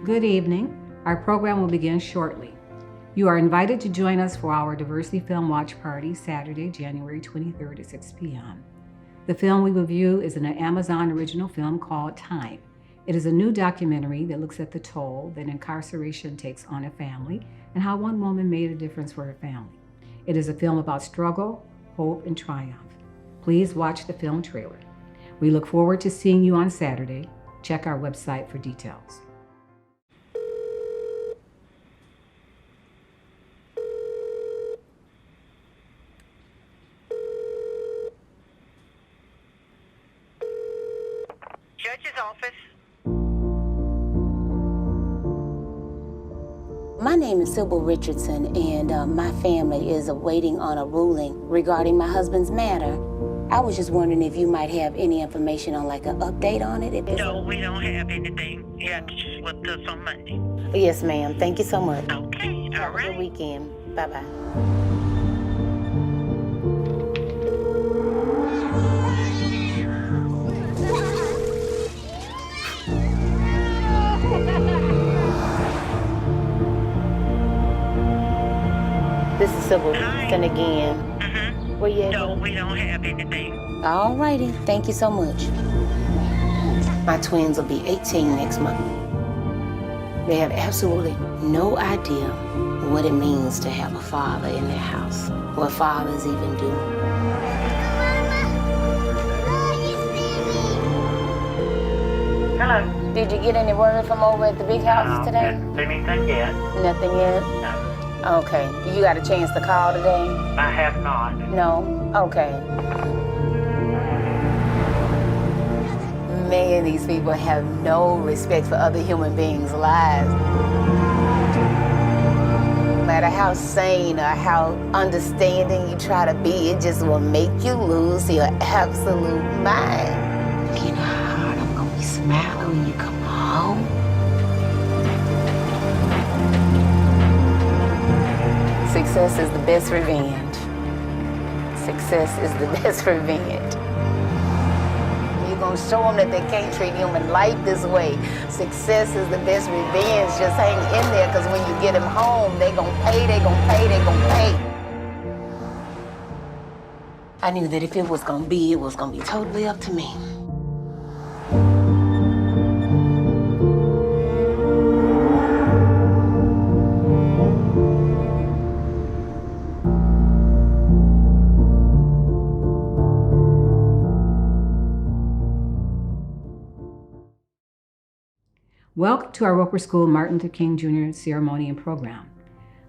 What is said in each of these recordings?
Good evening. Our program will begin shortly. You are invited to join us for our Diversity Film Watch Party Saturday, January 23rd at 6 p.m. The film we will view is an Amazon original film called Time. It is a new documentary that looks at the toll that incarceration takes on a family and how one woman made a difference for her family. It is a film about struggle, hope, and triumph. Please watch the film trailer. We look forward to seeing you on Saturday. Check our website for details. Judge's office. My name is Sybil Richardson, and my family is awaiting on a ruling regarding my husband's matter. I was just wondering if you might have any information on like an update on it. No, we don't have anything. You have to just look to us on Monday. Yes, ma'am. Thank you so much. Okay, all Have a right. good weekend. Bye-bye. This is Sybil Richardson again. Mm-hmm. Where you at? No, we don't have anything. All righty. Thank you so much. My twins will be 18 next month. They have absolutely no idea what it means to have a father in their house, what fathers even do. Hello. Did you get any word from over at the big house today? Haven't seen anything yet. Nothing yet? No, Okay. You got a chance to call today? I have not. No? Okay. Man, these people have no respect for other human beings' lives. No matter how sane or how understanding you try to be, it just will make you lose your absolute mind. You know how hard I'm gonna be smiling when you come home? Success is the best revenge. Success is the best revenge. You're gonna show them that they can't treat human life this way. Success is the best revenge. Just hang in there, because when you get them home, they gonna pay, they gonna pay, they gonna pay. I knew that if it was gonna be, it was gonna be totally up to me. Welcome to our Roeper School Martin Luther King Jr. ceremony and program.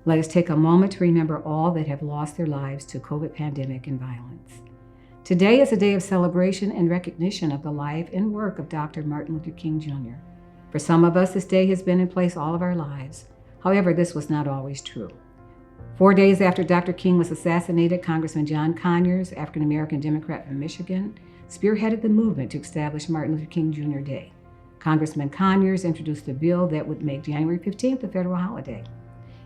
Let us take a moment to remember all that have lost their lives to COVID pandemic and violence. Today is a day of celebration and recognition of the life and work of Dr. Martin Luther King Jr. For some of us, this day has been in place all of our lives. However, this was not always true. 4 days after Dr. King was assassinated, Congressman John Conyers, African-American Democrat from Michigan, spearheaded the movement to establish Martin Luther King Jr. Day. Congressman Conyers introduced a bill that would make January 15th a federal holiday.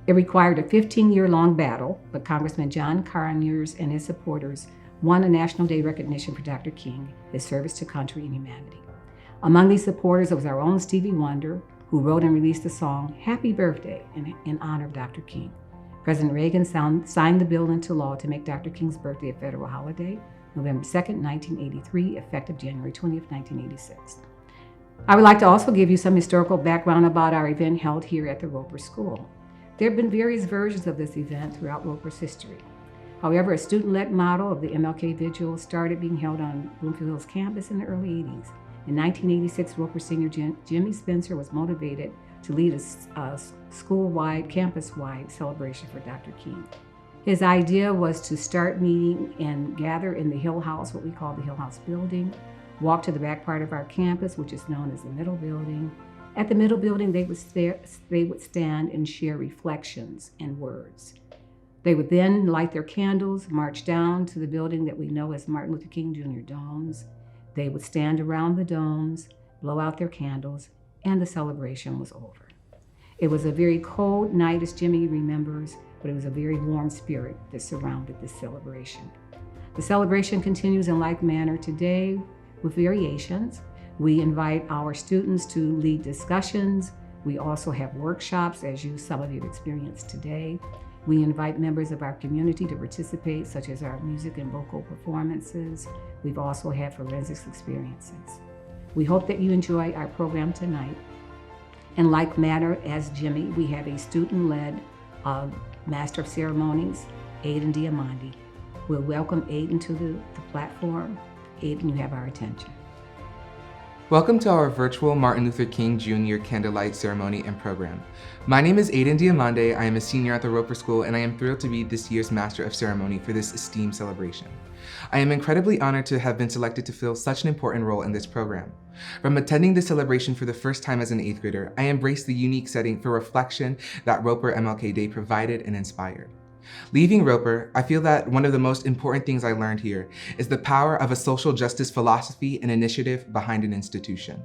It required a 15-year-long battle, but Congressman John Conyers and his supporters won a National Day recognition for Dr. King, his service to country and humanity. Among these supporters was our own Stevie Wonder, who wrote and released the song Happy Birthday in honor of Dr. King. President Reagan signed the bill into law to make Dr. King's birthday a federal holiday, November 2nd, 1983, effective January 20th, 1986. I would like to also give you some historical background about our event held here at the Roeper School. There have been various versions of this event throughout Roeper's history. However, a student-led model of the MLK Vigil started being held on Bloomfield Hills campus in the early 80s. In 1986, Roeper Senior Jimmy Spencer was motivated to lead a school-wide, campus-wide celebration for Dr. King. His idea was to start meeting and gather in the Hill House, what we call the Hill House building, walk to the back part of our campus, which is known as the middle building. At the middle building, they would stand and share reflections and words. They would then light their candles, march down to the building that we know as Martin Luther King Jr. domes. They would stand around the domes, blow out their candles, and the celebration was over. It was a very cold night, as Jimmy remembers, but it was a very warm spirit that surrounded this celebration. The celebration continues in like manner today with variations. We invite our students to lead discussions, We also have workshops, as some of you experienced today. We invite members of our community to participate, such as our music and vocal performances. We've also had forensics experiences. We hope that you enjoy our program tonight. In like manner as Jimmy, we have a student-led Master of Ceremonies, Ayden Diomande. We'll welcome Ayden to the platform. Ayden, you have our attention. Welcome to our virtual Martin Luther King Jr. Candlelight Ceremony and Program. My name is Ayden Diomande. I am a senior at the Roeper School, and I am thrilled to be this year's Master of Ceremony for this esteemed celebration. I am incredibly honored to have been selected to fill such an important role in this program. From attending the celebration for the first time as an 8th grader, I embraced the unique setting for reflection that Roeper MLK Day provided and inspired. Leaving Roeper, I feel that one of the most important things I learned here is the power of a social justice philosophy and initiative behind an institution.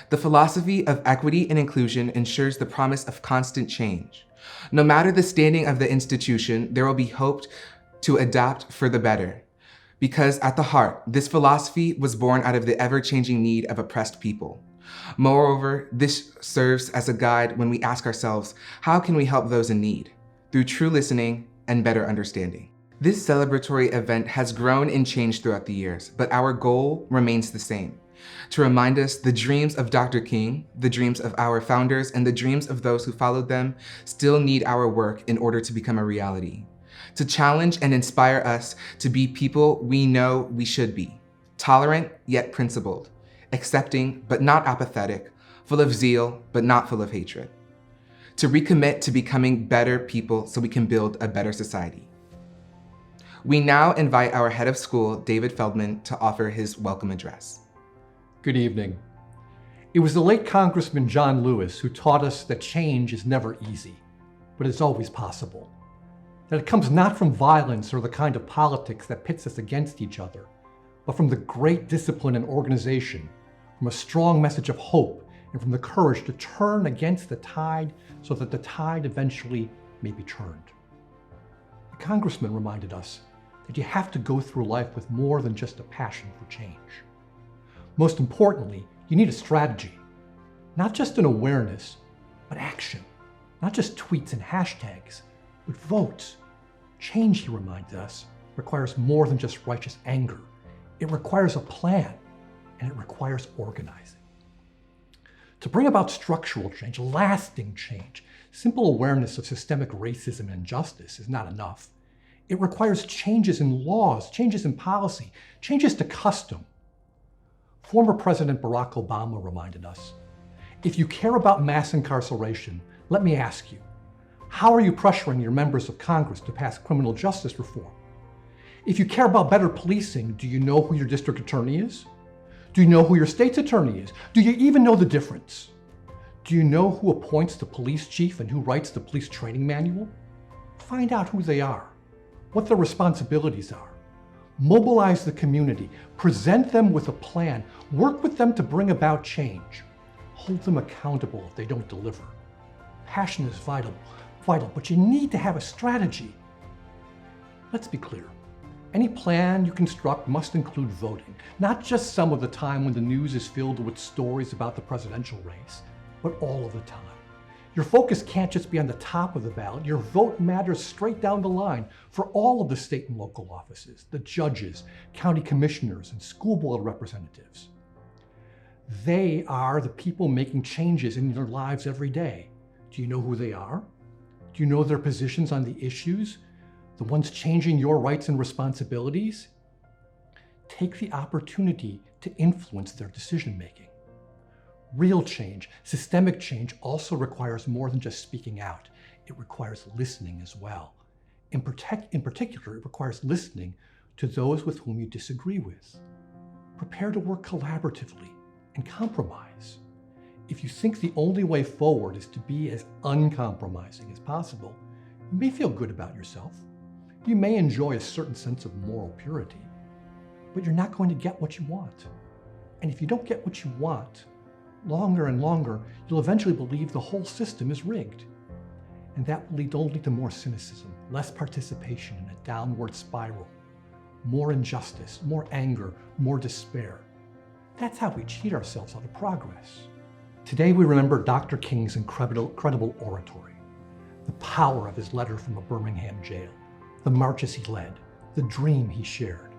The philosophy of equity and inclusion ensures the promise of constant change. No matter the standing of the institution, there will be hope to adapt for the better. Because at the heart, this philosophy was born out of the ever-changing need of oppressed people. Moreover, this serves as a guide when we ask ourselves, how can we help those in need? Through true listening and better understanding. This celebratory event has grown and changed throughout the years, but our goal remains the same: to remind us the dreams of Dr. King, the dreams of our founders, and the dreams of those who followed them still need our work in order to become a reality. To challenge and inspire us to be people we know we should be: tolerant yet principled, accepting but not apathetic, full of zeal but not full of hatred. To recommit to becoming better people so we can build a better society. We now invite our head of school, David Feldman, to offer his welcome address. Good evening. It was the late Congressman John Lewis who taught us that change is never easy, but it's always possible. That it comes not from violence or the kind of politics that pits us against each other, but from the great discipline and organization, from a strong message of hope, and from the courage to turn against the tide so that the tide eventually may be turned. The congressman reminded us that you have to go through life with more than just a passion for change. Most importantly, you need a strategy, not just an awareness, but action, not just tweets and hashtags, but votes. Change, he reminded us, requires more than just righteous anger. It requires a plan, and it requires organizing. To bring about structural change, lasting change, simple awareness of systemic racism and injustice is not enough. It requires changes in laws, changes in policy, changes to custom. Former President Barack Obama reminded us, if you care about mass incarceration, let me ask you, how are you pressuring your members of Congress to pass criminal justice reform? If you care about better policing, do you know who your district attorney is? Do you know who your state's attorney is? Do you even know the difference? Do you know who appoints the police chief and who writes the police training manual? Find out who they are, what their responsibilities are. Mobilize the community, present them with a plan, work with them to bring about change. Hold them accountable if they don't deliver. Passion is vital, but you need to have a strategy. Let's be clear. Any plan you construct must include voting, not just some of the time when the news is filled with stories about the presidential race, but all of the time. Your focus can't just be on the top of the ballot. Your vote matters straight down the line for all of the state and local offices, the judges, county commissioners, and school board representatives. They are the people making changes in your lives every day. Do you know who they are? Do you know their positions on the issues? The ones changing your rights and responsibilities? Take the opportunity to influence their decision-making. Real change, systemic change, also requires more than just speaking out. It requires listening as well. In particular, it requires listening to those with whom you disagree with. Prepare to work collaboratively and compromise. If you think the only way forward is to be as uncompromising as possible, you may feel good about yourself. You may enjoy a certain sense of moral purity, but you're not going to get what you want. And if you don't get what you want, longer and longer, you'll eventually believe the whole system is rigged. And that will lead only to more cynicism, less participation in a downward spiral, more injustice, more anger, more despair. That's how we cheat ourselves out of progress. Today we remember Dr. King's incredible oratory, the power of his letter from a Birmingham jail, the marches he led, the dream he shared.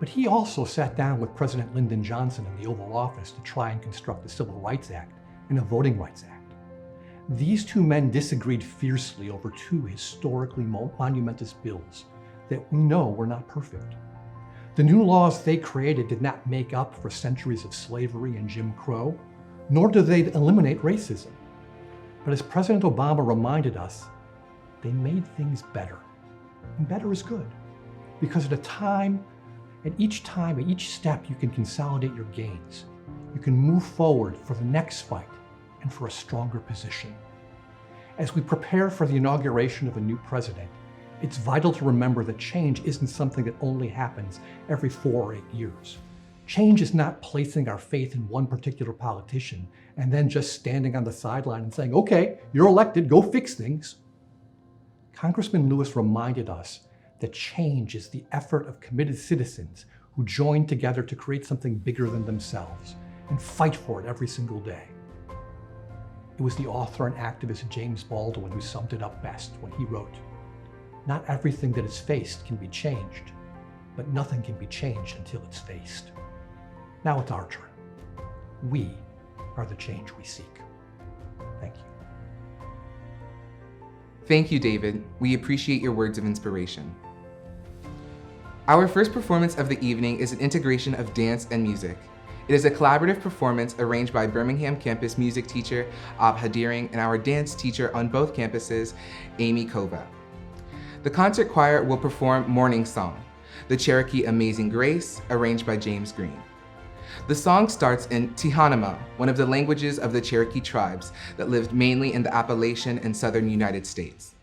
But he also sat down with President Lyndon Johnson in the Oval Office to try and construct the Civil Rights Act and a Voting Rights Act. These two men disagreed fiercely over two historically monumentous bills that we know were not perfect. The new laws they created did not make up for centuries of slavery and Jim Crow, nor did they eliminate racism. But as President Obama reminded us, they made things better. And better is good, because at each step you can consolidate your gains. You can move forward for the next fight and for a stronger position. As we prepare for the inauguration of a new president, it's vital to remember that change isn't something that only happens every 4 or 8 years. Change is not placing our faith in one particular politician and then just standing on the sideline and saying, okay, you're elected, go fix things. Congressman Lewis reminded us that change is the effort of committed citizens who join together to create something bigger than themselves and fight for it every single day. It was the author and activist James Baldwin who summed it up best when he wrote, "Not everything that is faced can be changed, but nothing can be changed until it's faced." Now it's our turn. We are the change we seek. Thank you. Thank you, David. We appreciate your words of inspiration. Our first performance of the evening is an integration of dance and music. It is a collaborative performance arranged by Birmingham campus music teacher Abha Deering and our dance teacher on both campuses, Amy Kova. The concert choir will perform Morning Song, the Cherokee Amazing Grace, arranged by James Green. The song starts in Tihanama, one of the languages of the Cherokee tribes that lived mainly in the Appalachian and southern United States.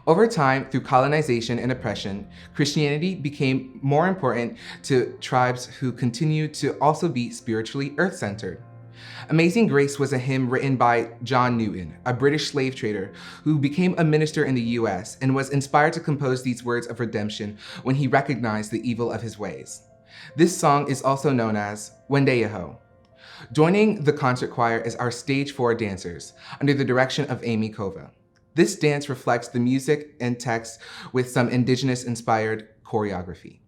Over time, through colonization and oppression, Christianity became more important to tribes who continued to also be spiritually earth-centered. Amazing Grace was a hymn written by John Newton, a British slave trader who became a minister in the US and was inspired to compose these words of redemption when he recognized the evil of his ways. This song is also known as Wendeyaho. Joining the concert choir is our Stage 4 dancers, under the direction of Amy Kova. This dance reflects the music and text with some indigenous-inspired choreography.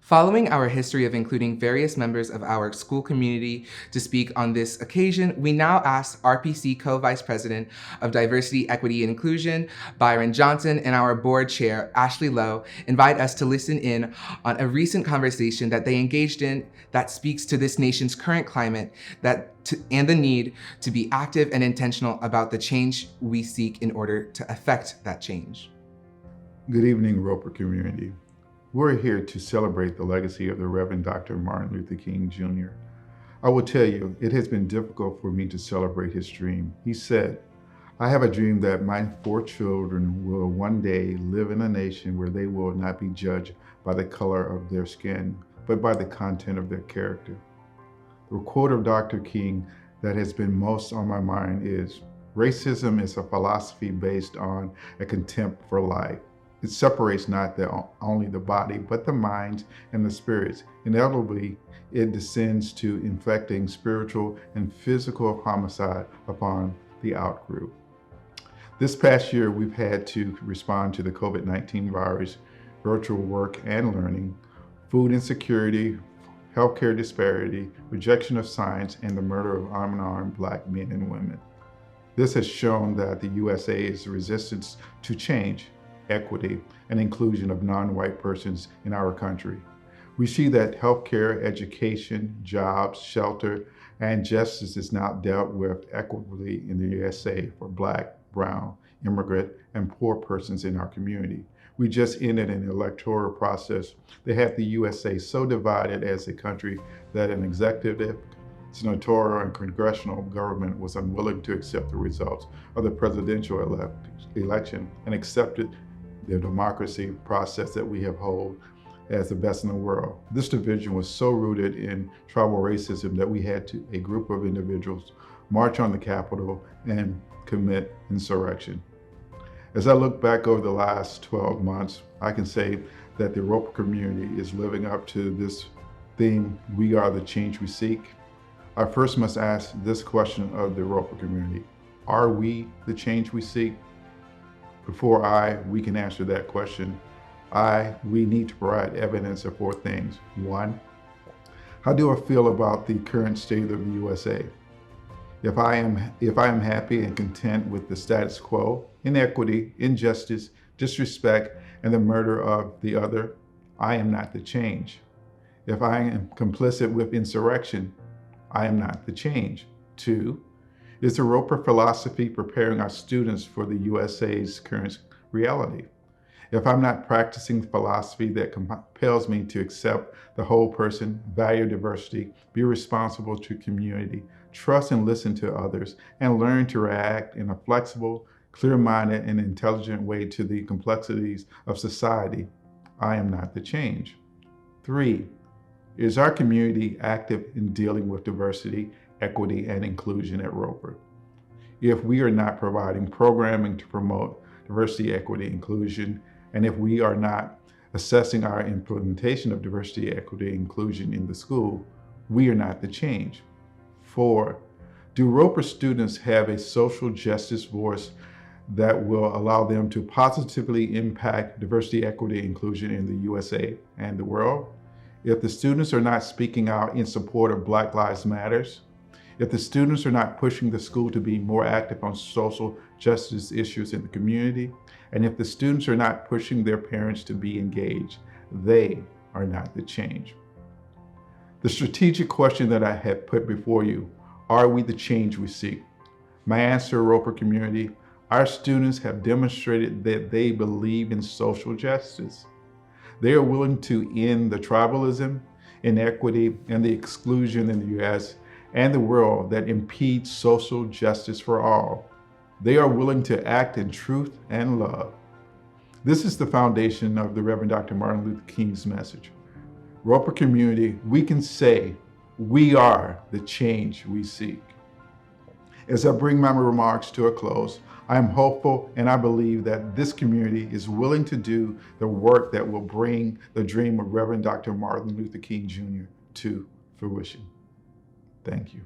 Following our history of including various members of our school community to speak on this occasion, we now ask RPC Co-Vice President of Diversity, Equity, and Inclusion, Byron Johnson, and our board chair, Ashley Lowe, invite us to listen in on a recent conversation that they engaged in that speaks to this nation's current climate and the need to be active and intentional about the change we seek in order to affect that change. Good evening, Roeper community. We're here to celebrate the legacy of the Reverend Dr. Martin Luther King Jr. I will tell you, it has been difficult for me to celebrate his dream. He said, "I have a dream that my 4 children will one day live in a nation where they will not be judged by the color of their skin, but by the content of their character." The quote of Dr. King that has been most on my mind is, "Racism is a philosophy based on a contempt for life. It separates not only the body, but the minds and the spirits. Inevitably, it descends to inflicting spiritual and physical homicide upon the outgroup." This past year, we've had to respond to the COVID-19 virus, virtual work and learning, food insecurity, healthcare disparity, rejection of science, and the murder of unarmed Black men and women. This has shown that the USA is resistant to change, equity, and inclusion of non-white persons in our country. We see that healthcare, education, jobs, shelter, and justice is not dealt with equitably in the USA for Black, brown, immigrant, and poor persons in our community. We just ended an electoral process that had the USA so divided as a country that an executive, senatorial, and congressional government was unwilling to accept the results of the presidential election and accepted the democracy process that we have held as the best in the world. This division was so rooted in tribal racism that we had a group of individuals march on the Capitol and commit insurrection. As I look back over the last 12 months, I can say that the Roeper community is living up to this theme, "We are the change we seek." I first must ask this question of the Roeper community: are we the change we seek? Before we can answer that question, we need to provide evidence of 4 things. 1, how do I feel about the current state of the USA? If I am happy and content with the status quo, inequity, injustice, disrespect, and the murder of the other, I am not the change. If I am complicit with insurrection, I am not the change. 2, is the Roeper philosophy preparing our students for the USA's current reality? If I'm not practicing philosophy that compels me to accept the whole person, value diversity, be responsible to community, trust and listen to others, and learn to react in a flexible, clear-minded, and intelligent way to the complexities of society, I am not the change. 3, is our community active in dealing with diversity, equity, and inclusion at Roeper? If we are not providing programming to promote diversity, equity, inclusion, and if we are not assessing our implementation of diversity, equity, inclusion in the school, we are not the change. 4, do Roeper students have a social justice voice that will allow them to positively impact diversity, equity, inclusion in the USA and the world? If the students are not speaking out in support of Black Lives Matters, if the students are not pushing the school to be more active on social justice issues in the community, and if the students are not pushing their parents to be engaged, they are not the change. The strategic question that I have put before you, are we the change we seek? My answer, Roeper community, our students have demonstrated that they believe in social justice. They are willing to end the tribalism, inequity, and the exclusion in the US and the world that impedes social justice for all. They are willing to act in truth and love. This is the foundation of the Reverend Dr. Martin Luther King's message. Roeper community, we can say, we are the change we seek. As I bring my remarks to a close, I am hopeful and I believe that this community is willing to do the work that will bring the dream of Reverend Dr. Martin Luther King Jr. to fruition. Thank you.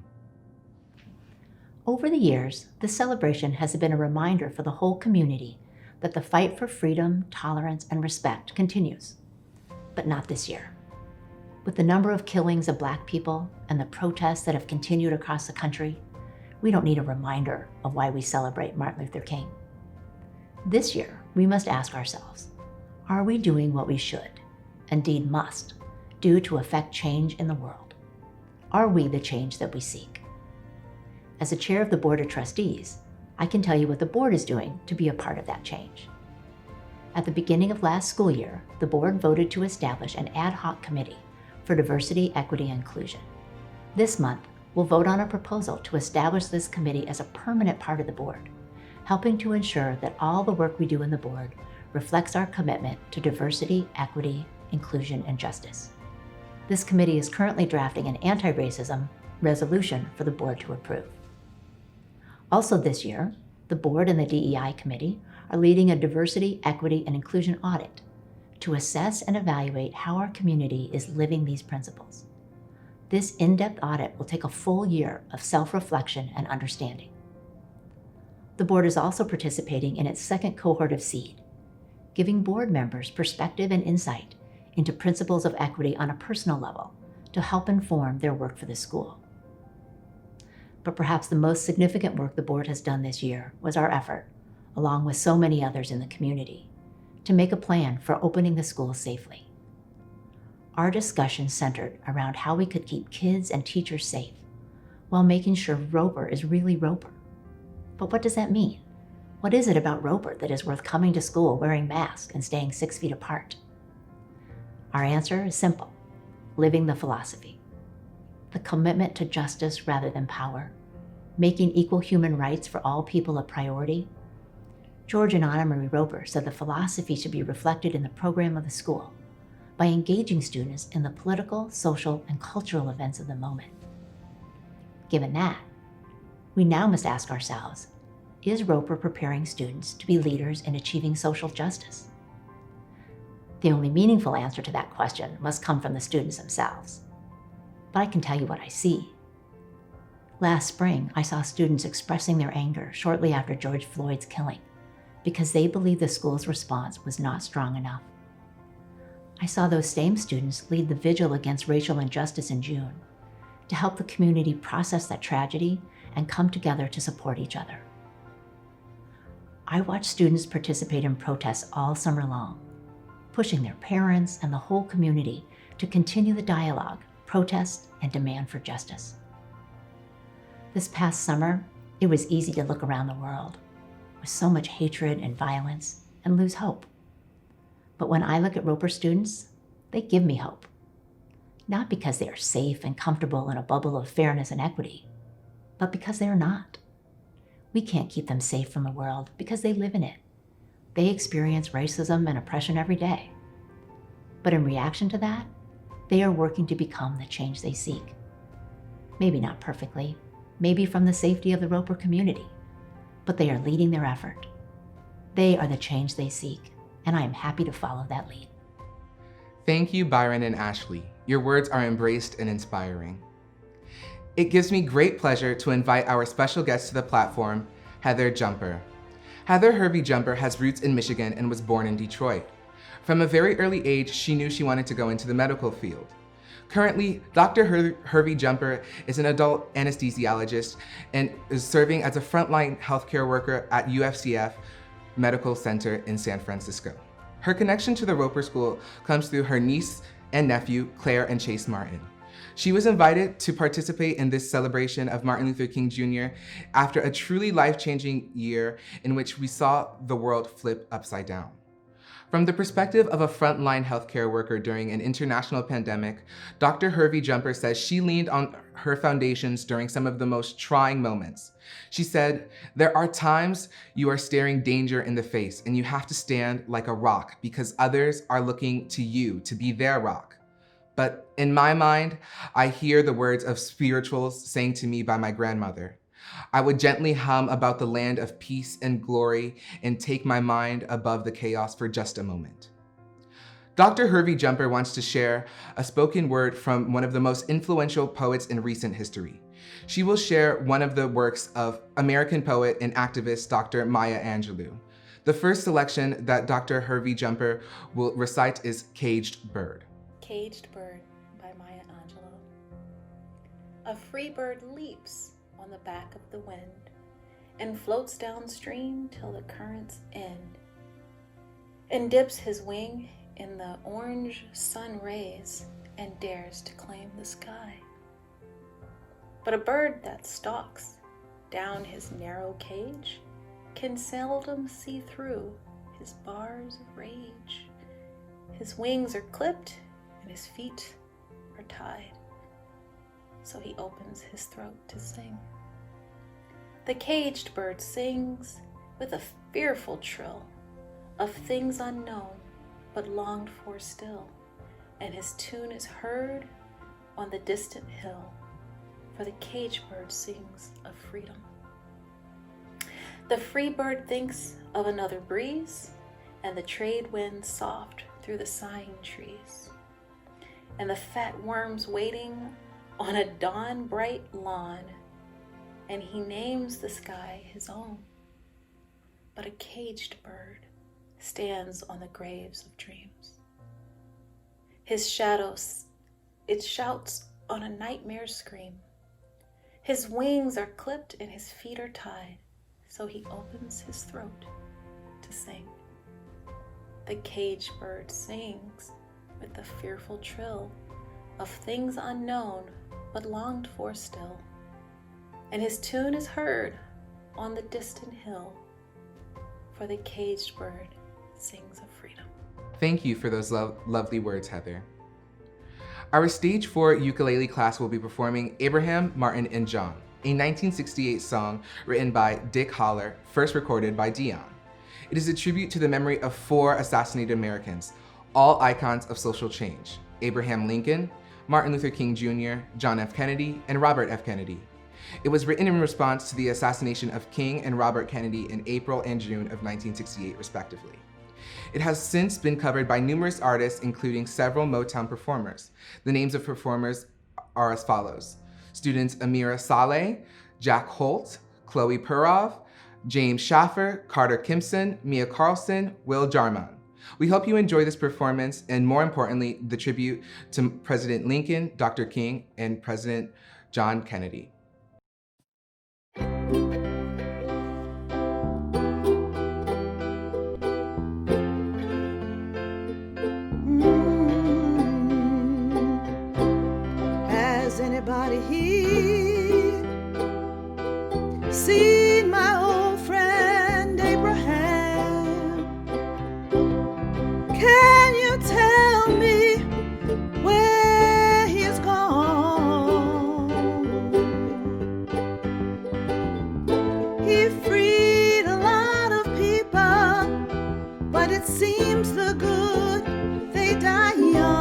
Over the years, this celebration has been a reminder for the whole community that the fight for freedom, tolerance, and respect continues. But not this year. With the number of killings of Black people and the protests that have continued across the country, we don't need a reminder of why we celebrate Martin Luther King. This year, we must ask ourselves, are we doing what we should, indeed must, do to affect change in the world? Are we the change that we seek? As the chair of the Board of Trustees, I can tell you what the board is doing to be a part of that change. At the beginning of last school year, the board voted to establish an ad hoc committee for diversity, equity, and inclusion. This month, we'll vote on a proposal to establish this committee as a permanent part of the board, helping to ensure that all the work we do in the board reflects our commitment to diversity, equity, inclusion, and justice. This committee is currently drafting an anti-racism resolution for the board to approve. Also this year, the board and the DEI committee are leading a diversity, equity, and inclusion audit to assess and evaluate how our community is living these principles. This in-depth audit will take a full year of self-reflection and understanding. The board is also participating in its second cohort of SEED, giving board members perspective and insight into principles of equity on a personal level to help inform their work for the school. But perhaps the most significant work the board has done this year was our effort, along with so many others in the community, to make a plan for opening the school safely. Our discussion centered around how we could keep kids and teachers safe while making sure Roeper is really Roeper. But what does that mean? What is it about Roeper that is worth coming to school wearing masks and staying 6 feet apart? Our answer is simple: living the philosophy. The commitment to justice rather than power, making equal human rights for all people a priority. George and Anna Marie Roeper said the philosophy should be reflected in the program of the school by engaging students in the political, social, and cultural events of the moment. Given that, we now must ask ourselves, is Roeper preparing students to be leaders in achieving social justice? The only meaningful answer to that question must come from the students themselves. But I can tell you what I see. Last spring, I saw students expressing their anger shortly after George Floyd's killing because they believed the school's response was not strong enough. I saw those same students lead the vigil against racial injustice in June to help the community process that tragedy and come together to support each other. I watched students participate in protests all summer long, pushing their parents and the whole community to continue the dialogue, protest, and demand for justice. This past summer, it was easy to look around the world with so much hatred and violence and lose hope. But when I look at Roeper students, they give me hope. Not because they are safe and comfortable in a bubble of fairness and equity, but because they are not. We can't keep them safe from the world because they live in it. They experience racism and oppression every day. But in reaction to that, they are working to become the change they seek. Maybe not perfectly, maybe from the safety of the Roeper community, but they are leading their effort. They are the change they seek, and I am happy to follow that lead. Thank you, Byron and Ashley. Your words are embraced and inspiring. It gives me great pleasure to invite our special guest to the platform, Heather Jumper. Heather Hervey Jumper has roots in Michigan and was born in Detroit. From a very early age, she knew she wanted to go into the medical field. Currently, Dr. Hervey Jumper is an adult anesthesiologist and is serving as a frontline healthcare worker at UFCF Medical Center in San Francisco. Her connection to the Roeper School comes through her niece and nephew, Claire and Chase Martin. She was invited to participate in this celebration of Martin Luther King Jr. after a truly life-changing year in which we saw the world flip upside down. From the perspective of a frontline healthcare worker during an international pandemic, Dr. Hervey Jumper says she leaned on her foundations during some of the most trying moments. She said, "There are times you are staring danger in the face and you have to stand like a rock because others are looking to you to be their rock. But in my mind, I hear the words of spirituals saying to me by my grandmother. I would gently hum about the land of peace and glory and take my mind above the chaos for just a moment." Dr. Hervey Jumper wants to share a spoken word from one of the most influential poets in recent history. She will share one of the works of American poet and activist Dr. Maya Angelou. The first selection that Dr. Hervey Jumper will recite is Caged Bird. Caged Bird by Maya Angelou. A free bird leaps on the back of the wind and floats downstream till the currents end, and dips his wing in the orange sun rays and dares to claim the sky. But a bird that stalks down his narrow cage can seldom see through his bars of rage. His wings are clipped and his feet are tied, so he opens his throat to sing. The caged bird sings with a fearful trill of things unknown but longed for still, and his tune is heard on the distant hill, for the caged bird sings of freedom. The free bird thinks of another breeze, and the trade winds soft through the sighing trees, and the fat worms waiting on a dawn-bright lawn, and he names the sky his own. But a caged bird stands on the graves of dreams. His shadow, it shouts on a nightmare scream. His wings are clipped and his feet are tied, so he opens his throat to sing. The caged bird sings with the fearful trill of things unknown but longed for still, and his tune is heard on the distant hill, for the caged bird sings of freedom. Thank you for those lovely words, Heather. Our Stage 4 ukulele class will be performing Abraham, Martin, and John, a 1968 song written by Dick Holler, first recorded by Dion. It is a tribute to the memory of 4 assassinated Americans, all icons of social change: Abraham Lincoln, Martin Luther King Jr., John F. Kennedy, and Robert F. Kennedy. It was written in response to the assassination of King and Robert Kennedy in April and June of 1968, respectively. It has since been covered by numerous artists, including several Motown performers. The names of performers are as follows: students Amira Saleh, Jack Holt, Chloe Perov, James Schaffer, Carter Kimpson, Mia Carlson, Will Jarman. We hope you enjoy this performance, and more importantly, the tribute to President Lincoln, Dr. King, and President John Kennedy. Has anybody here seen my old friend Abraham? Can you tell me where he's gone? He freed a lot of people, but it seems the good they die young.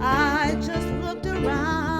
I just looked around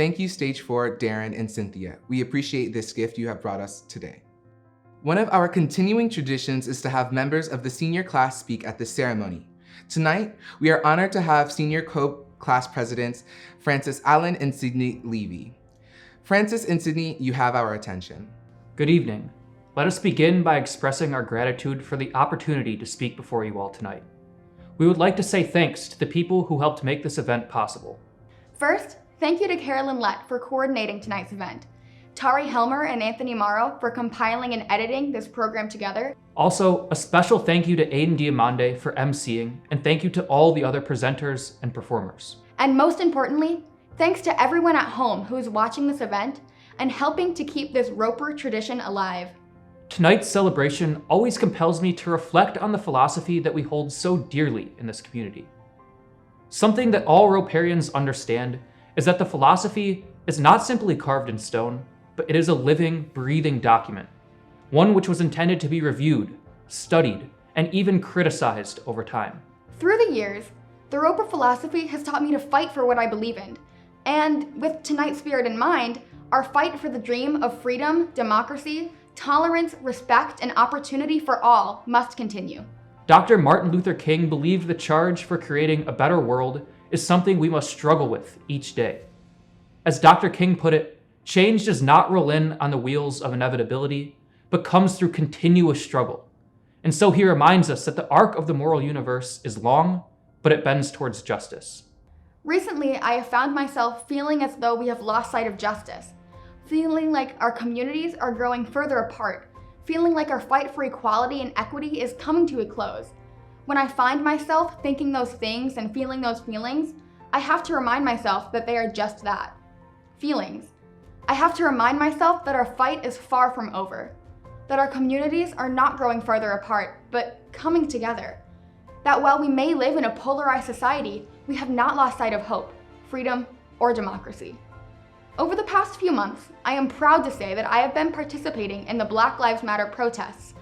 Thank you, Stage 4, Darren and Cynthia. We appreciate this gift you have brought us today. One of our continuing traditions is to have members of the senior class speak at this ceremony. Tonight, we are honored to have senior co-class presidents Francis Allen and Sydney Levy. Francis and Sydney, you have our attention. Good evening. Let us begin by expressing our gratitude for the opportunity to speak before you all tonight. We would like to say thanks to the people who helped make this event possible. First, thank you to Carolyn Lett for coordinating tonight's event, Tari Helmer and Anthony Morrow for compiling and editing this program together. Also, a special thank you to Ayden Diomande for emceeing, and thank you to all the other presenters and performers. And most importantly, thanks to everyone at home who is watching this event and helping to keep this Roeper tradition alive. Tonight's celebration always compels me to reflect on the philosophy that we hold so dearly in this community. Something that all Roeperians understand is that the philosophy is not simply carved in stone, but it is a living, breathing document, one which was intended to be reviewed, studied, and even criticized over time. Through the years, the Roeper philosophy has taught me to fight for what I believe in, and with tonight's spirit in mind, our fight for the dream of freedom, democracy, tolerance, respect, and opportunity for all must continue. Dr. Martin Luther King believed the charge for creating a better world is something we must struggle with each day. As Dr. King put it, change does not roll in on the wheels of inevitability, but comes through continuous struggle. And so he reminds us that the arc of the moral universe is long, but it bends towards justice. Recently, I have found myself feeling as though we have lost sight of justice, feeling like our communities are growing further apart, feeling like our fight for equality and equity is coming to a close. When I find myself thinking those things and feeling those feelings, I have to remind myself that they are just that, feelings. I have to remind myself that our fight is far from over, that our communities are not growing further apart, but coming together. That while we may live in a polarized society, we have not lost sight of hope, freedom, or democracy. Over the past few months, I am proud to say that I have been participating in the Black Lives Matter protests.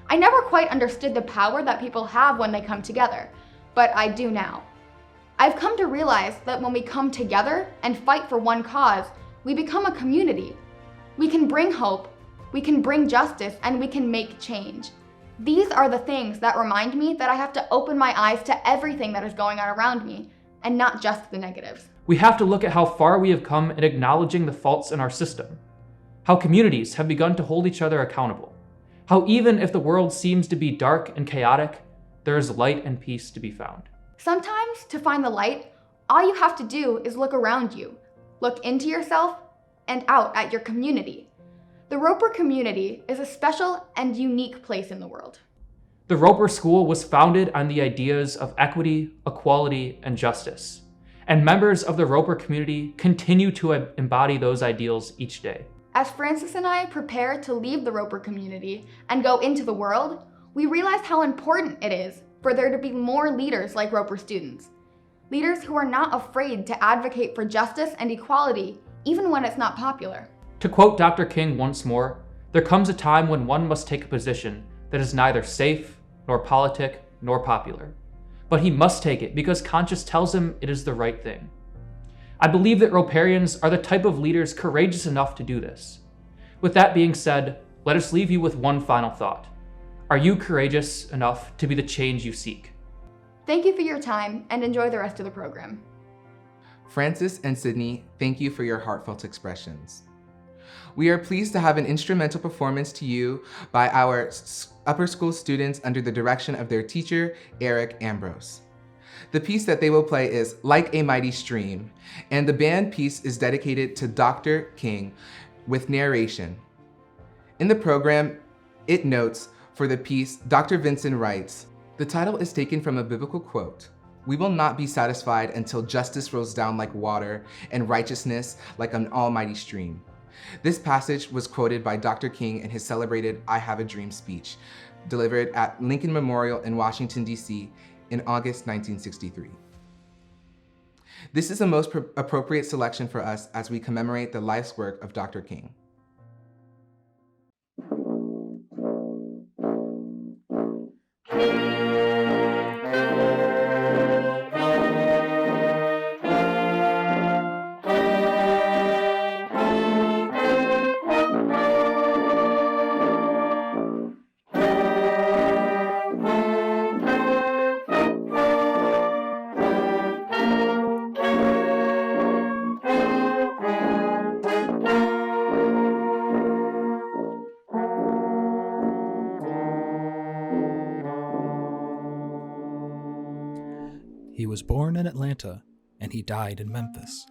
I never quite understood the power that people have when they come together, but I do now. I've come to realize that when we come together and fight for one cause, we become a community. We can bring hope, we can bring justice, and we can make change. These are the things that remind me that I have to open my eyes to everything that is going on around me, and not just the negatives. We have to look at how far we have come in acknowledging the faults in our system, how communities have begun to hold each other accountable, how even if the world seems to be dark and chaotic, there is light and peace to be found. Sometimes, to find the light, all you have to do is look around you, look into yourself, and out at your community. The Roeper community is a special and unique place in the world. The Roeper School was founded on the ideas of equity, equality, and justice. And members of the Roeper community continue to embody those ideals each day. As Francis and I prepare to leave the Roeper community and go into the world, we realize how important it is for there to be more leaders like Roeper students. Leaders who are not afraid to advocate for justice and equality, even when it's not popular. To quote Dr. King once more, there comes a time when one must take a position that is neither safe, nor politic, nor popular. But he must take it because conscience tells him it is the right thing. I believe that Roeperians are the type of leaders courageous enough to do this. With that being said, let us leave you with one final thought. Are you courageous enough to be the change you seek? Thank you for your time and enjoy the rest of the program. Francis and Sydney, thank you for your heartfelt expressions. We are pleased to have an instrumental performance to you by our upper school students under the direction of their teacher, Eric Ambrose. The piece that they will play is Like a Mighty Stream, and the band piece is dedicated to Dr. King with narration. In the program, it notes for the piece, Dr. Vincent writes, the title is taken from a biblical quote, "We will not be satisfied until justice rolls down like water and righteousness like an almighty stream." This passage was quoted by Dr. King in his celebrated I Have a Dream speech, delivered at Lincoln Memorial in Washington, D.C. in August 1963. This is a most appropriate selection for us as we commemorate the life's work of Dr. King. was born in Atlanta, and he died in Memphis.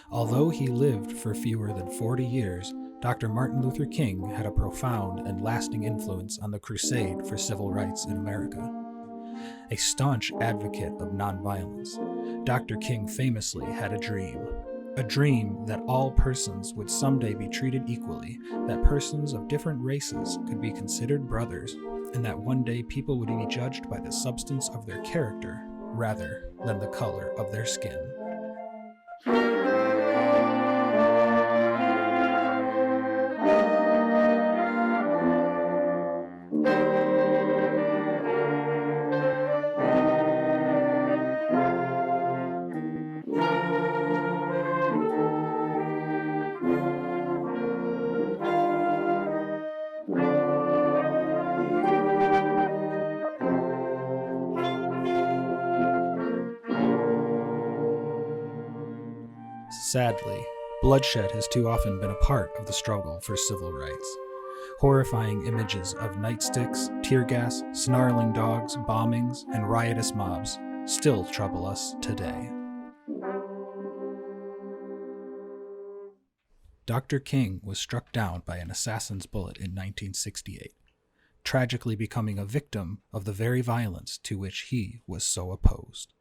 Although he lived for fewer than 40 years, Dr. Martin Luther King had a profound and lasting influence on the crusade for civil rights in America. A staunch advocate of nonviolence, Dr. King famously had a dream that all persons would someday be treated equally, that persons of different races could be considered brothers, and that one day people would be judged by the substance of their character rather than the color of their skin. Sadly, bloodshed has too often been a part of the struggle for civil rights. Horrifying images of nightsticks, tear gas, snarling dogs, bombings, and riotous mobs still trouble us today. Dr. King was struck down by an assassin's bullet in 1968, tragically becoming a victim of the very violence to which he was so opposed.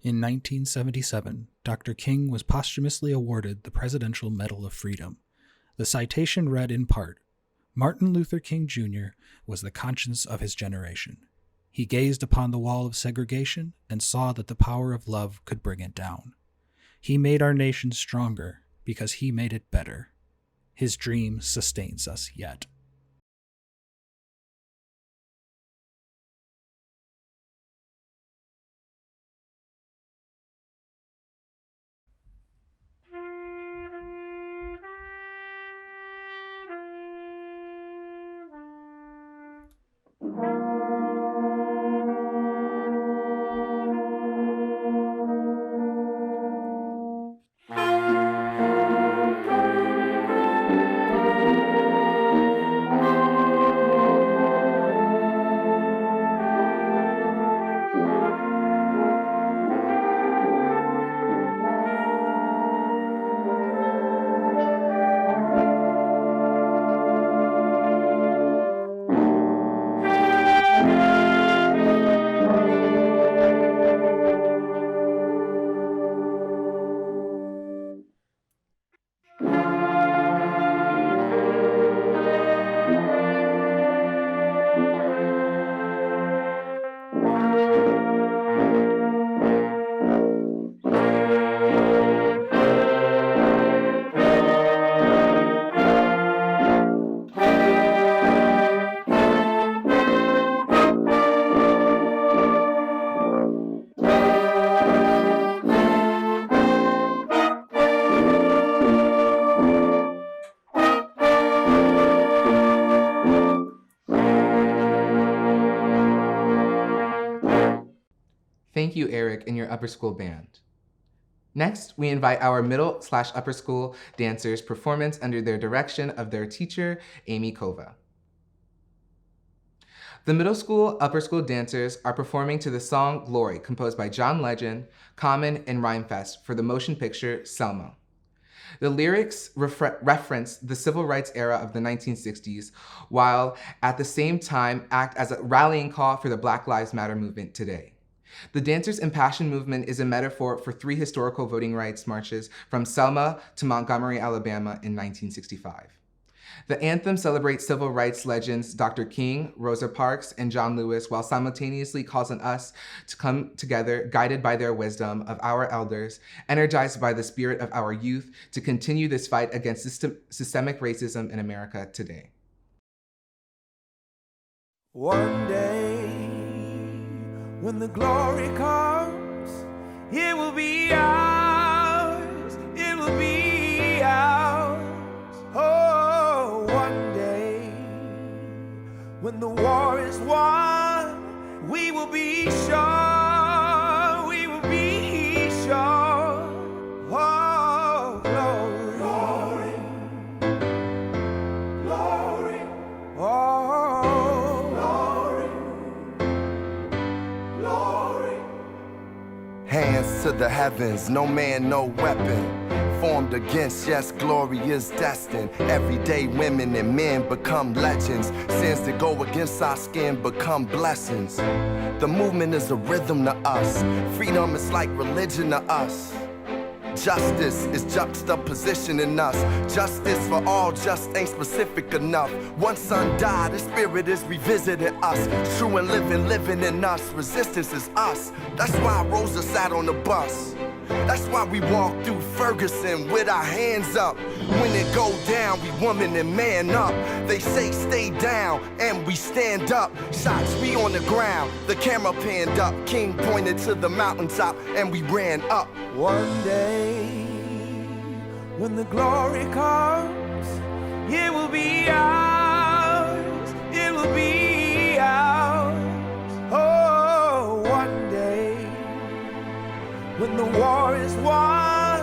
In 1977, Dr. King was posthumously awarded the Presidential Medal of Freedom. The citation read in part, "Martin Luther King Jr. was the conscience of his generation. He gazed upon the wall of segregation and saw that the power of love could bring it down. He made our nation stronger because he made it better. His dream sustains us yet." Thank you, Eric, and your upper school band. Next, we invite our middle/upper school dancers' performance under their direction of their teacher, Amy Kova. The middle school, upper school dancers are performing to the song Glory, composed by John Legend, Common, and Rhymefest for the motion picture Selma. The lyrics reference the civil rights era of the 1960s, while at the same time act as a rallying call for the Black Lives Matter movement today. The Dancers' Impassioned Movement is a metaphor for 3 historical voting rights marches from Selma to Montgomery, Alabama in 1965. The anthem celebrates civil rights legends Dr. King, Rosa Parks, and John Lewis, while simultaneously calls on us to come together, guided by their wisdom of our elders, energized by the spirit of our youth, to continue this fight against systemic racism in America today. One day, when the glory comes, it will be ours, it will be ours. Oh, one day, when the war is won, we will be sure, we will be sure. Oh, glory, glory, glory. Oh, glory, glory. Hands to the heavens, no man, no weapon formed against, yes, glory is destined. Everyday women and men become legends. Sins that go against our skin become blessings. The movement is a rhythm to us. Freedom is like religion to us. Justice is juxtaposition in us. Justice for all just ain't specific enough. One son died, the spirit is revisiting us. True and living in us. Resistance is us. That's why Rosa sat on the bus. That's why we walk through Ferguson with our hands up. When it go down, we woman and man up. They say stay down, and we stand up. Shots we on the ground, the camera panned up. King pointed to the mountaintop, and we ran up. One day, when the glory comes, it will be ours, it will be ours. Oh, one day, when the war is won,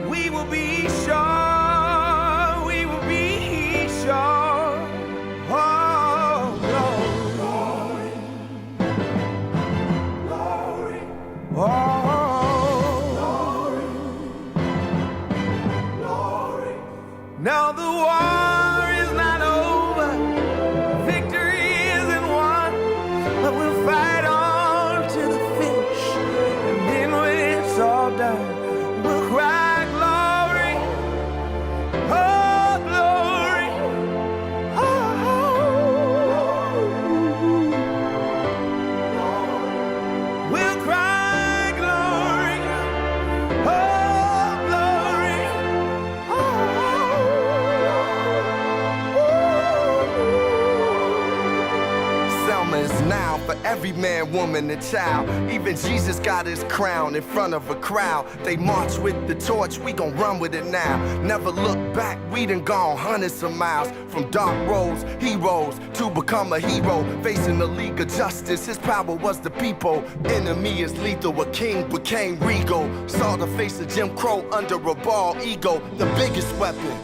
we will be sure, we will be sure. Oh, glory, glory, glory. Oh. Now the war is not over, victory isn't won, but we'll fight on to the finish, and then when it's all done, we'll cry glory, oh glory, oh, we'll cry glory, oh glory, oh. Selma is now for every man, woman, and child. Even Jesus got his crown in front of a crowd. They march with the torch, we gon' run with it now. Never look back, we done gone hundreds of miles. From dark roads, heroes, to become a hero. Facing the League of Justice, his power was the people. Enemy is lethal, a king became regal. Saw the face of Jim Crow under a bald ego. The biggest weapon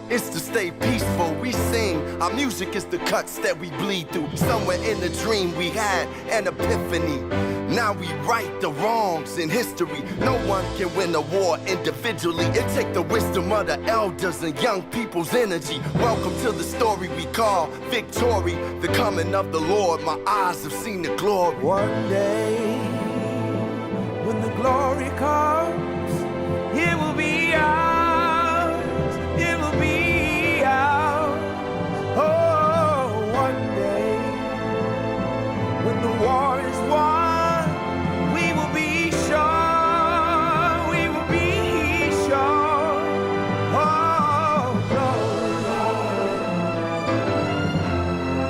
is to stay peaceful. We sing, our music is the cuts that we bleed through. Somewhere in the dream we had an epiphany. Now we right the wrongs in history. No one can win a war individually. It take the wisdom of the elders and young people's energy. Welcome to the story we call victory. The coming of the Lord, my eyes have seen the glory. One day, when the glory comes, it will be ours, it will be ours. Oh, one day, when the war is won, we will be sure, we will be sure. Oh, glory,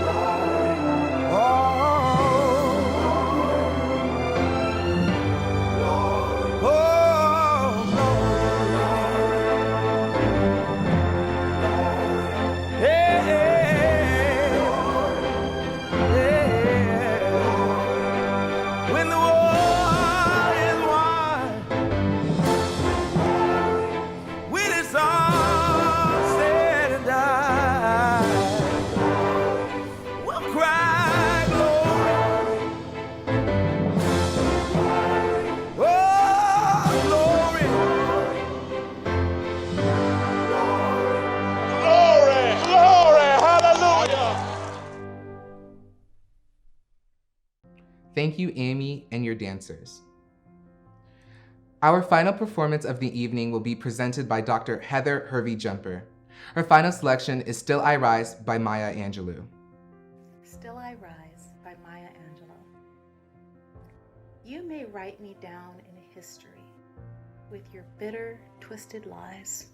glory, oh, glory, Thank you, Amy, and your dancers. Our final performance of the evening will be presented by Dr. Heather Hervey-Jumper. Her final selection is Still I Rise by Maya Angelou. Still I Rise by Maya Angelou. You may write me down in history with your bitter, twisted lies.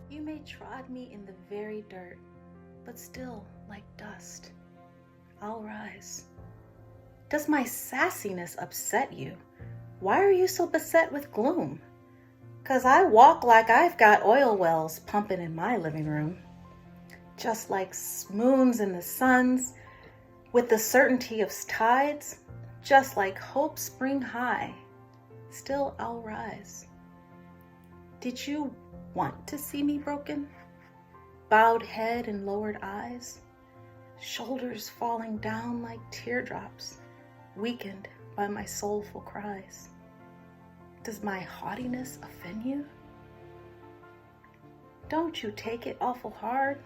You may trod me in the very dirt, but still, like dust, I'll rise. Does my sassiness upset you? Why are you so beset with gloom? 'Cause I walk like I've got oil wells pumping in my living room. Just like moons in the suns, with the certainty of tides, just like hope spring high, still I'll rise. Did you want to see me broken? Bowed head and lowered eyes, shoulders falling down like teardrops, weakened by my soulful cries. Does my haughtiness offend you? Don't you take it awful hard,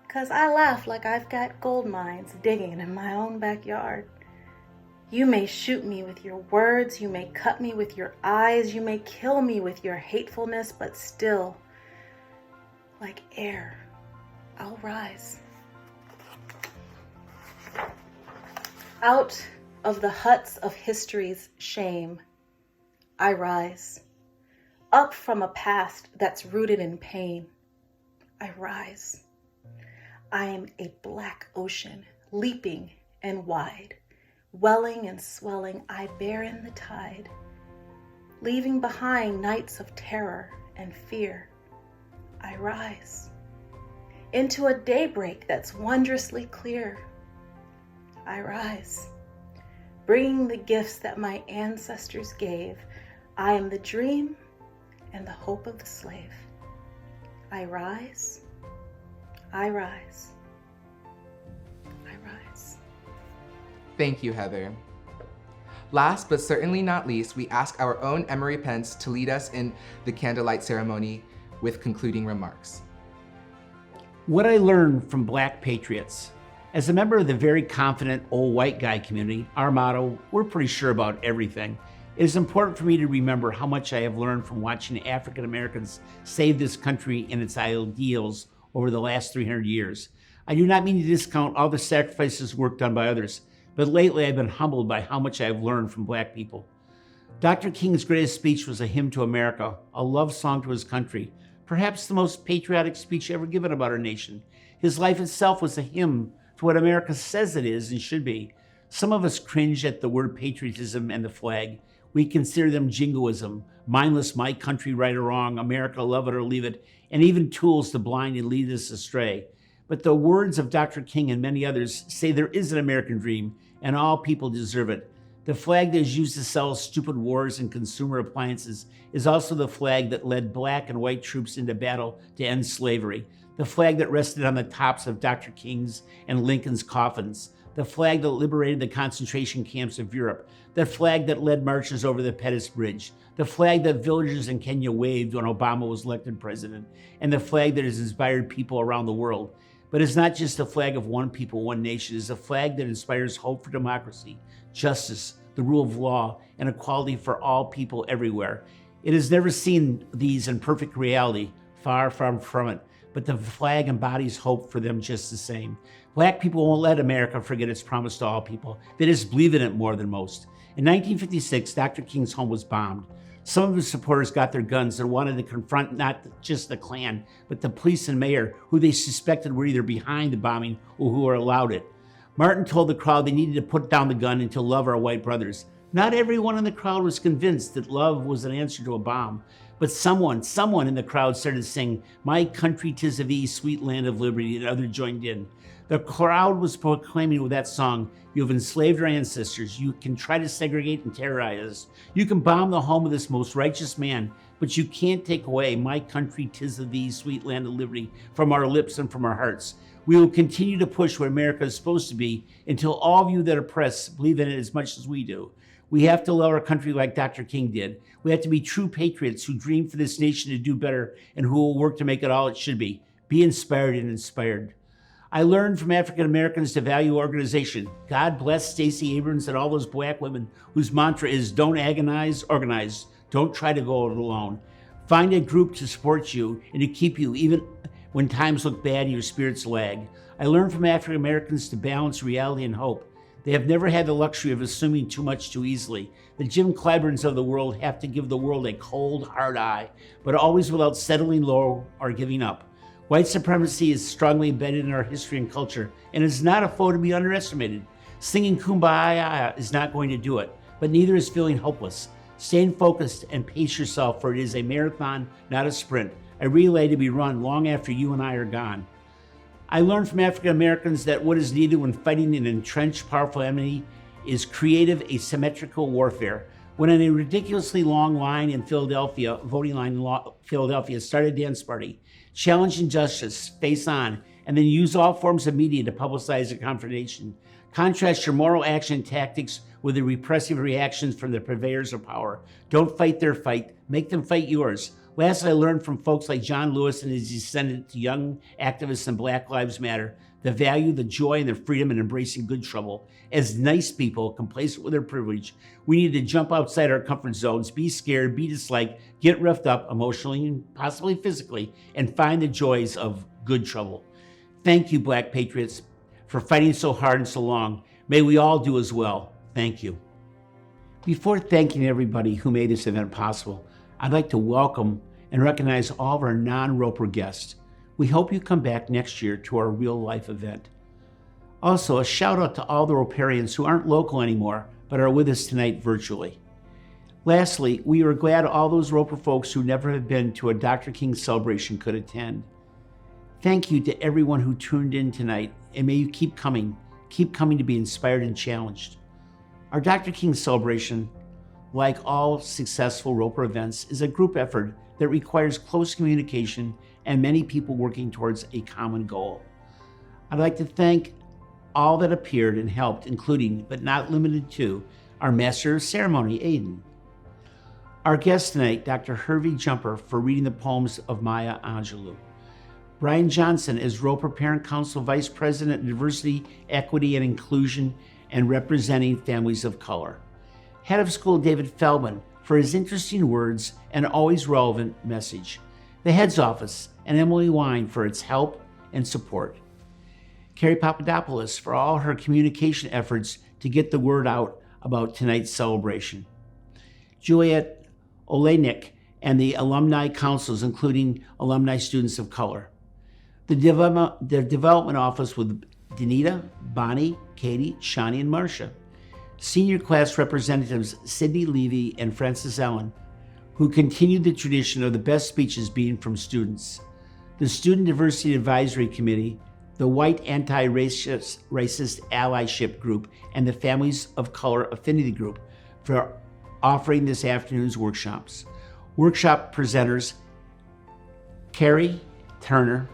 'cause I laugh like I've got gold mines digging in my own backyard. You may shoot me with your words, you may cut me with your eyes, you may kill me with your hatefulness, but still, like air, I'll rise. Out of the huts of history's shame, I rise. Up from a past that's rooted in pain, I rise. I am a black ocean, leaping and wide. Welling and swelling, I bear in the tide, leaving behind nights of terror and fear. I rise into a daybreak that's wondrously clear. I rise, bringing the gifts that my ancestors gave. I am the dream and the hope of the slave. I rise, I rise, I rise. Thank you, Heather. Last but certainly not least, we ask our own Emery Pence to lead us in the candlelight ceremony with concluding remarks. What I learned from Black patriots. As a member of the very confident old white guy community, our motto, we're pretty sure about everything. It is important for me to remember how much I have learned from watching African Americans save this country and its ideals over the last 300 years. I do not mean to discount all the sacrifices work done by others, but lately I've been humbled by how much I have learned from Black people. Dr. King's greatest speech was a hymn to America, a love song to his country, perhaps the most patriotic speech ever given about our nation. His life itself was a hymn to what America says it is and should be. Some of us cringe at the word patriotism and the flag. We consider them jingoism, mindless my country right or wrong, America love it or leave it, and even tools to blind and lead us astray. But the words of Dr. King and many others say there is an American dream and all people deserve it. The flag that is used to sell stupid wars and consumer appliances is also the flag that led Black and white troops into battle to end slavery. The flag that rested on the tops of Dr. King's and Lincoln's coffins. The flag that liberated the concentration camps of Europe. The flag that led marches over the Pettus Bridge. The flag that villagers in Kenya waved when Obama was elected president. And the flag that has inspired people around the world. But it's not just a flag of one people, one nation. It's a flag that inspires hope for democracy, justice, the rule of law, and equality for all people everywhere. It has never seen these in perfect reality, far from it, but the flag embodies hope for them just the same. Black people won't let America forget its promise to all people. They just believe in it more than most. In 1956, Dr. King's home was bombed. Some of his supporters got their guns and wanted to confront not just the Klan, but the police and mayor, who they suspected were either behind the bombing or who allowed it. Martin told the crowd they needed to put down the gun and to love our white brothers. Not everyone in the crowd was convinced that love was an answer to a bomb, but someone in the crowd started to sing, "My country 'tis of thee, sweet land of liberty," and others joined in. The crowd was proclaiming with that song, "You have enslaved our ancestors. You can try to segregate and terrorize us. You can bomb the home of this most righteous man, but you can't take away my country 'tis of thee, sweet land of liberty," from our lips and from our hearts. We will continue to push where America is supposed to be until all of you that oppress believe in it as much as we do. We have to love our country like Dr. King did. We have to be true patriots who dream for this nation to do better and who will work to make it all it should be. Be inspired and inspired. I learned from African Americans to value organization. God bless Stacey Abrams and all those black women whose mantra is don't agonize, organize. Don't try to go it alone. Find a group to support you and to keep you even when times look bad and your spirits lag. I learned from African Americans to balance reality and hope. They have never had the luxury of assuming too much too easily. The Jim Clyburns of the world have to give the world a cold, hard eye, but always without settling low or giving up. White supremacy is strongly embedded in our history and culture, and is not a foe to be underestimated. Singing Kumbaya is not going to do it, but neither is feeling hopeless. Staying focused and pace yourself, for it is a marathon, not a sprint, a relay to be run long after you and I are gone. I learned from African Americans that what is needed when fighting an entrenched, powerful enemy is creative, asymmetrical warfare. When in a ridiculously long line in Philadelphia, voting line in Philadelphia, started a dance party, challenge injustice, face on, and then use all forms of media to publicize the confrontation. Contrast your moral action tactics with the repressive reactions from the purveyors of power. Don't fight their fight, make them fight yours. Last, I learned from folks like John Lewis and his descendant to young activists in Black Lives Matter, the value, the joy, and the freedom in embracing good trouble. As nice people, complacent with their privilege, we need to jump outside our comfort zones, be scared, be disliked, get roughed up emotionally and possibly physically, and find the joys of good trouble. Thank you, Black Patriots, for fighting so hard and so long. May we all do as well. Thank you. Before thanking everybody who made this event possible, I'd like to welcome and recognize all of our non-Roper guests. We hope you come back next year to our real-life event. Also, a shout out to all the Roparians who aren't local anymore, but are with us tonight virtually. Lastly, we are glad all those Roper folks who never have been to a Dr. King celebration could attend. Thank you to everyone who tuned in tonight, and may you keep coming to be inspired and challenged. Our Dr. King celebration, like all successful Roper events, is a group effort that requires close communication and many people working towards a common goal. I'd like to thank all that appeared and helped, including, but not limited to, our Master of Ceremony, Ayden. Our guest tonight, Dr. Hervey Jumper, for reading the poems of Maya Angelou. Brian Johnson as Roper Parent Council Vice President of Diversity, Equity, and Inclusion, and representing families of color. Head of School David Feldman for his interesting words and always relevant message. The Head's Office and Emily Wine for its help and support. Carrie Papadopoulos for all her communication efforts to get the word out about tonight's celebration. Juliet Olenek and the alumni councils, including alumni students of color. The development office with Danita, Bonnie, Katie, Shani, and Marcia. Senior class representatives Sydney Levy and Frances Allen, who continued the tradition of the best speeches being from students. The Student Diversity Advisory Committee, the White Anti-Racist Allyship Group, and the Families of Color Affinity Group for offering this afternoon's workshops. Workshop presenters Carrie Turner,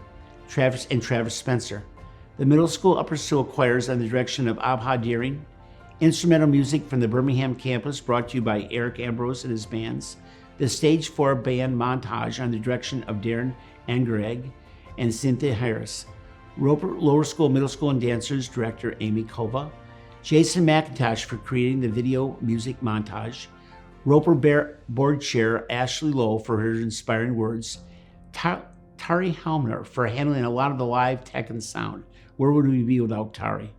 Travis Spencer. The middle school upper school choirs under the direction of Abha Deering. Instrumental music from the Birmingham campus brought to you by Eric Ambrose and his bands. The Stage 4 band montage under the direction of Darren Angereg and Cynthia Harris. Roper Lower School, Middle School, and Dancers Director Amy Kova. Jason McIntosh for creating the video music montage. Roper Board Chair Ashley Lowe for her inspiring words. Tari Helmner for handling a lot of the live tech and sound. Where would we be without Tari?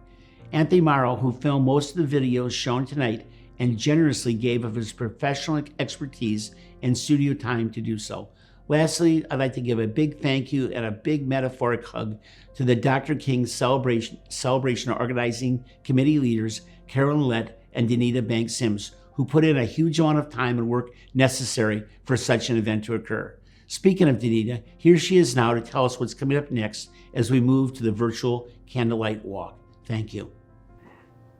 Anthony Morrow, who filmed most of the videos shown tonight and generously gave of his professional expertise and studio time to do so. Lastly, I'd like to give a big thank you and a big metaphoric hug to the Dr. King celebration organizing committee leaders, Carolyn Lett and Danita Banks Sims, who put in a huge amount of time and work necessary for such an event to occur. Speaking of Danita, here she is now to tell us what's coming up next as we move to the virtual Candlelight Walk. Thank you.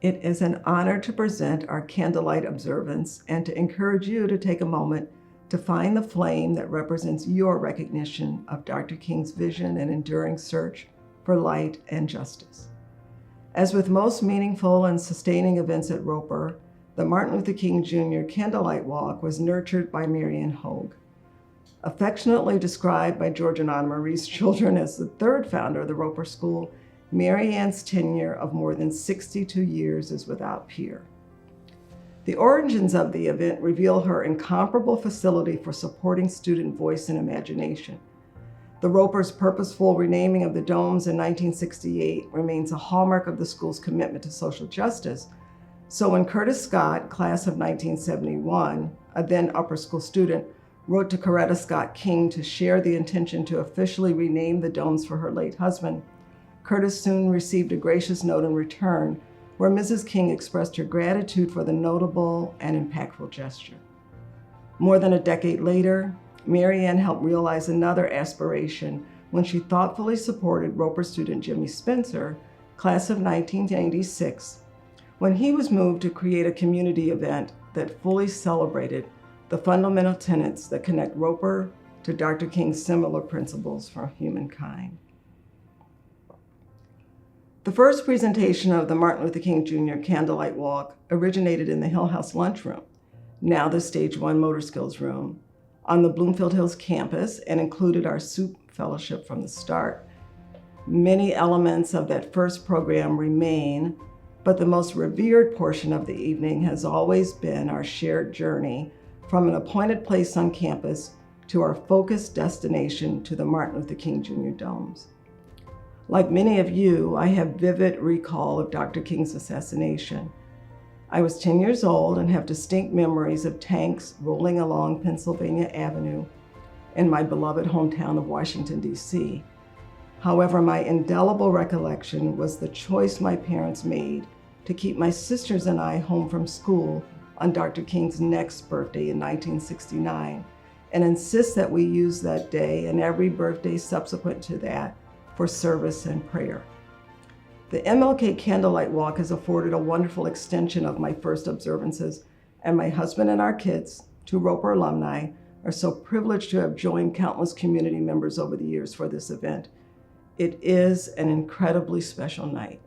It is an honor to present our Candlelight Observance and to encourage you to take a moment to find the flame that represents your recognition of Dr. King's vision and enduring search for light and justice. As with most meaningful and sustaining events at Roper, the Martin Luther King Jr. Candlelight Walk was nurtured by Marian Hogue. Affectionately described by George and Anna Marie's children as the third founder of the Roper School, Mary Ann's tenure of more than 62 years is without peer. The origins of the event reveal her incomparable facility for supporting student voice and imagination. The Roepers' purposeful renaming of the domes in 1968 remains a hallmark of the school's commitment to social justice. So when Curtis Scott, class of 1971, a then upper school student, wrote to Coretta Scott King to share the intention to officially rename the domes for her late husband, Curtis soon received a gracious note in return where Mrs. King expressed her gratitude for the notable and impactful gesture. More than a decade later, Mary Ann helped realize another aspiration when she thoughtfully supported Roper student Jimmy Spencer, class of 1996, when he was moved to create a community event that fully celebrated the fundamental tenets that connect Roper to Dr. King's similar principles for humankind. The first presentation of the Martin Luther King Jr. Candlelight Walk originated in the Hill House lunchroom, now the Stage 1 Motor Skills Room, on the Bloomfield Hills campus, and included our soup fellowship from the start. Many elements of that first program remain, but the most revered portion of the evening has always been our shared journey from an appointed place on campus to our focused destination to the Martin Luther King Jr. domes. Like many of you, I have vivid recall of Dr. King's assassination. I was 10 years old and have distinct memories of tanks rolling along Pennsylvania Avenue in my beloved hometown of Washington, D.C. However, my indelible recollection was the choice my parents made to keep my sisters and I home from school on Dr. King's next birthday in 1969, and insist that we use that day and every birthday subsequent to that for service and prayer. The MLK Candlelight Walk has afforded a wonderful extension of my first observances, and my husband and our kids, two Roper alumni, are so privileged to have joined countless community members over the years for this event. It is an incredibly special night.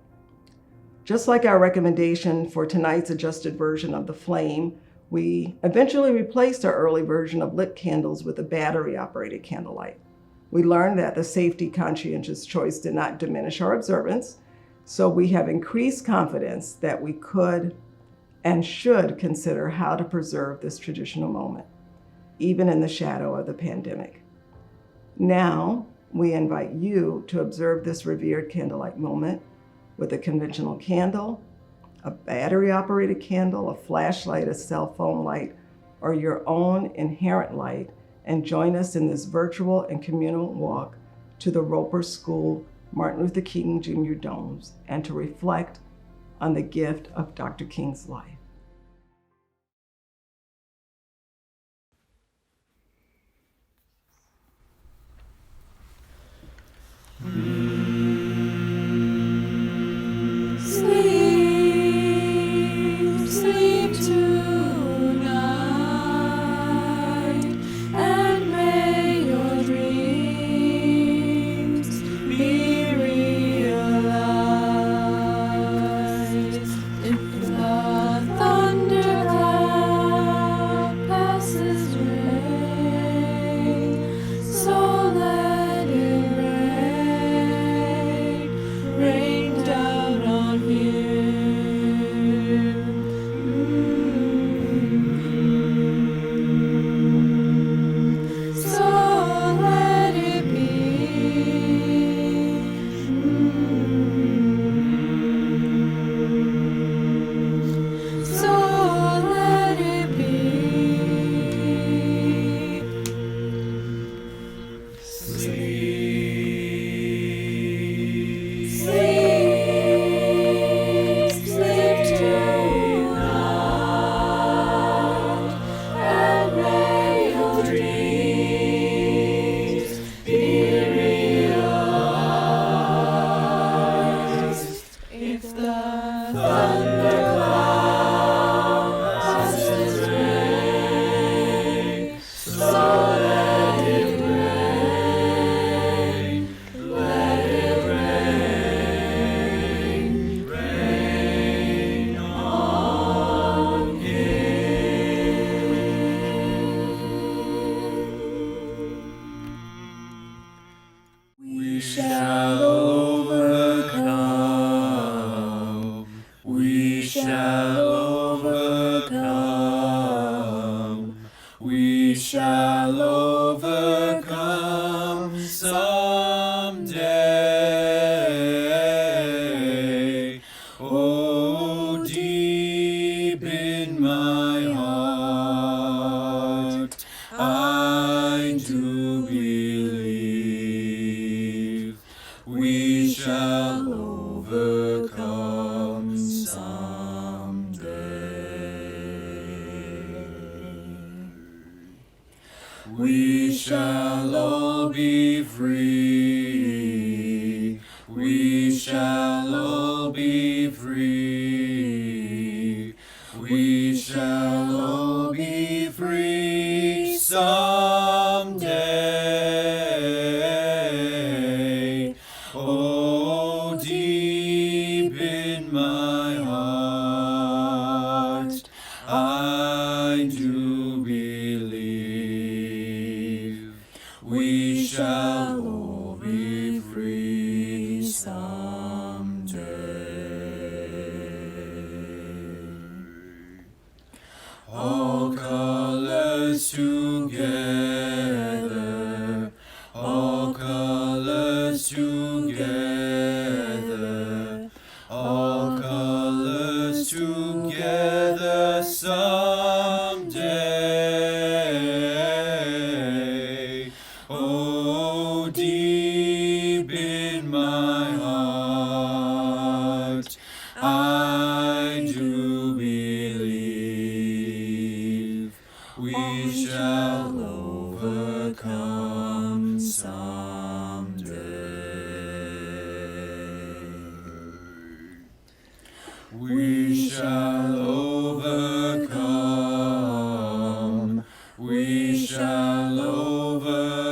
Just like our recommendation for tonight's adjusted version of the flame, we eventually replaced our early version of lit candles with a battery-operated candlelight. We learned that the safety conscientious choice did not diminish our observance, so we have increased confidence that we could and should consider how to preserve this traditional moment, even in the shadow of the pandemic. Now, we invite you to observe this revered candlelight moment with a conventional candle, a battery-operated candle, a flashlight, a cell phone light, or your own inherent light, and join us in this virtual and communal walk to the Roper School Martin Luther King Jr. domes and to reflect on the gift of Dr. King's life. Sleep, sleep tonight, and may your dreams be realized. If the shall overcome someday. Oh, deep in my heart, I do believe we shall overcome someday. We shall all be free. We shall all be free. We shall all be free someday. Oh, deep in my heart, I do believe we shall all be free someday. All colors together, all colors together, all colors together someday. Oh, deep in my heart, I do believe we shall overcome someday. We shall overcome. We shall overcome.